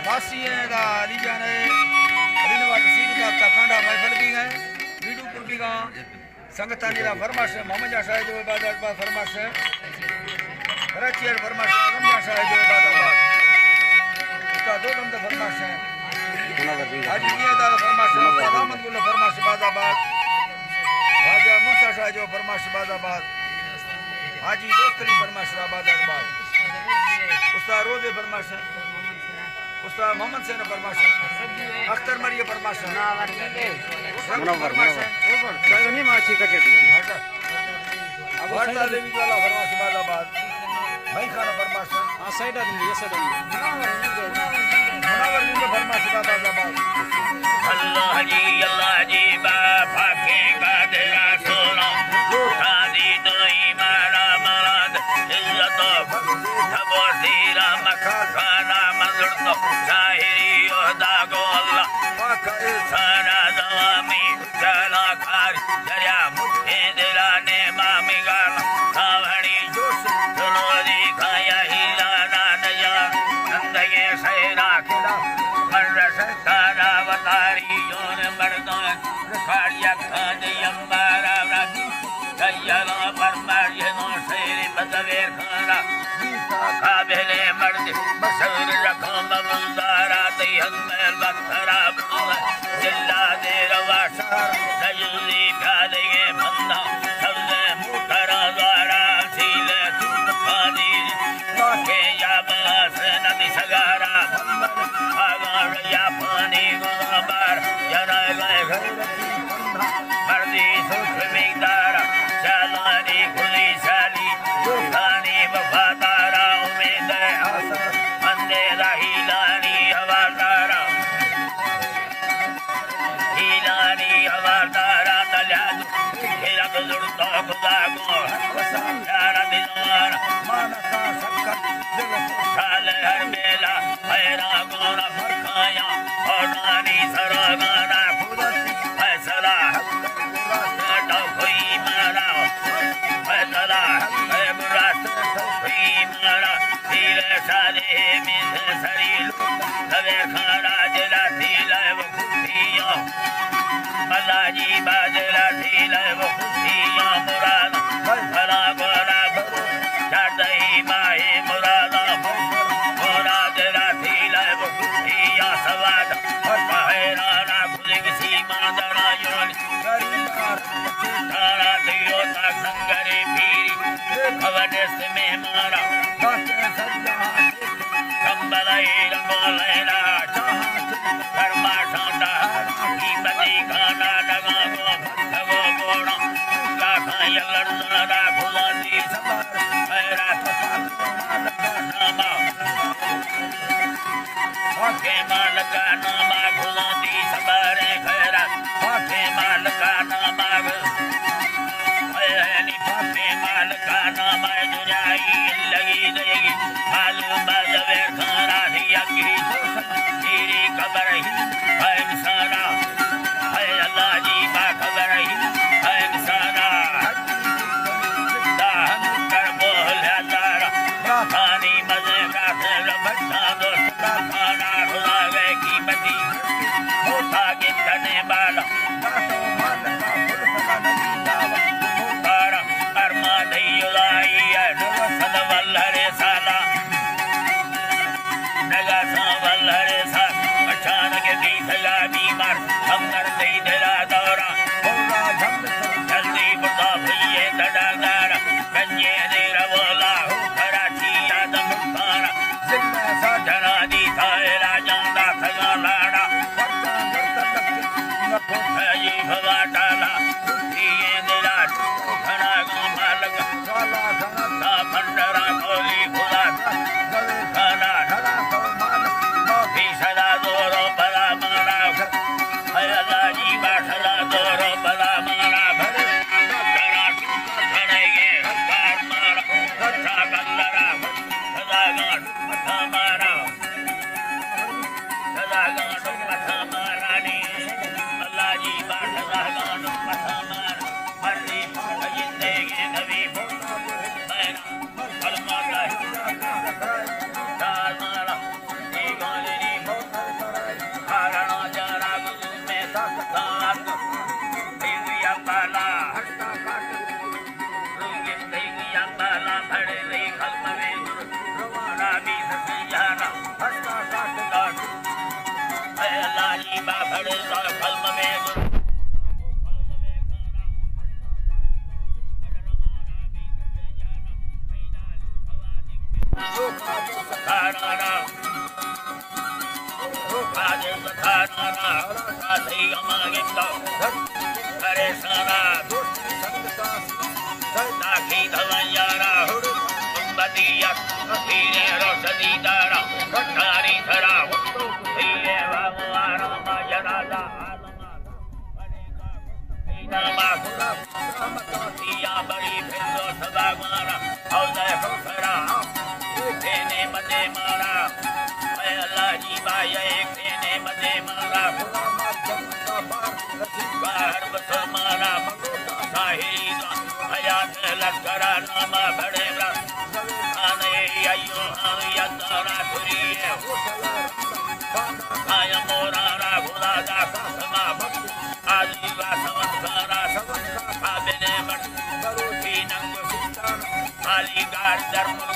मासिएगा लीजाने रिनवाद scene का कांडा महफल भी है बीडूपुर भी का संगतानीरा फरमाश मोहम्मद शाह जो इबादत बा फरमाश कराची फरमाश रमजान शाह जो इबादत उसका दो दम फरमाश है आज ये दा फरमाश रहमत गुल फरमाश इबादत राजा मूसा शाह जो फरमाश इबादत हाजी दोस्तरी फरमाश इबादत उस्ताद रोजे फरमाश उस्ताद मोहम्मद सेन फरमाश अख्तर मरिया फरमाश फरमाश नहीं माची कटे अब वर्दा देवी वाला फरमाश इबादत भाई खाना फरमाश हां साइड आदमी ये साइड मुनावर जी फरमाश इबादत अल्लाह जी बाबा के कादरा सोना शादी दोई मारा मराद इज्जत तबो सीरा मखाना मजरतो शाहिरी ओदा गो अल्लाह पाक सारा दवामी चला कार दरिया मुठे दिलाने मामी गाना सावणी जोश सुनोरी खाया हिलाना नया नंदये सैरा खिला मर्रस तारा वतारी योन मर्दान रखाड़िया खान यम्बारा राजी कयला परमार येनो शेर बदवेर खाना काबिले मर्द मशहूर रखो ममुदारा तयन में बखरा बुला जिल्ला दे रवाशा नजुली प्याले बंदा सबसे मुकरा द्वारा सीले सूत पानी वाके या बस नदी सगारा आगार या पानी गुलाबार जना गए घर मर्दी सुख मिगदारा जालानी खुली शाली दुखानी वफादारा उम्मीद आसर अंधेरा हीलानी हवादारा तल्यादु खेला बुजुर्ग खुदा को यारा दिनवार मानसा शक्कर दिल खुशाल हर बेला हैरा गोरा फरखाया और नानी सरागाना खुदती फैसला तो कोई मारा फैसला है बुरा तो कोई मारा दिल शादी मिल शरीर तवे खाना जला दिल वो खुदिया मलाजी बाजरा दिल वो खुदिया मुराद भला गोरा चढ़ई माए मुराद मुराद दिल वो खुदिया सवाद हैराना खुद सीमा दरायोन तारा दियो ता संगरे पीरी खवडस में मारा कंबलाई रंगोलेना कर्मा शांता कीमती खाना डगा गो गोड़ा का खाया लड़ना खुलासी हैरा नामा के माल का नामा खुलासी सबरे खैरा के माल का नामा हैनी फाते माल का नामा जुराई लगी देगी मालूम बाजवे खाना दिया की तेरी खबर ही है इंसाना है अल्लाह जी बा खबर ही है इंसाना दाहन कर बोल हजारा खानी मजे का बच्चा दोस्त का खाना खुला गए की मती Sarana Raja Sarana Radhi Amagita Hare Sana Taki Dhavanyara Kumbadiya Hire Rosadidara Kari Thara Hire Ramavara Majarada Namakura Iya Bari Pendo Sabagmara Audaya Kukara Kene Made Mara Allah Jibaya Kene Made Mara Bahar Basamara Sahida Hayat Lakara Nama Badebra Ane Ayo Yadara Turiye Aya Morara Gulada Sama Adiva Samakara Abene Mar Pinang Ali Gar Dharma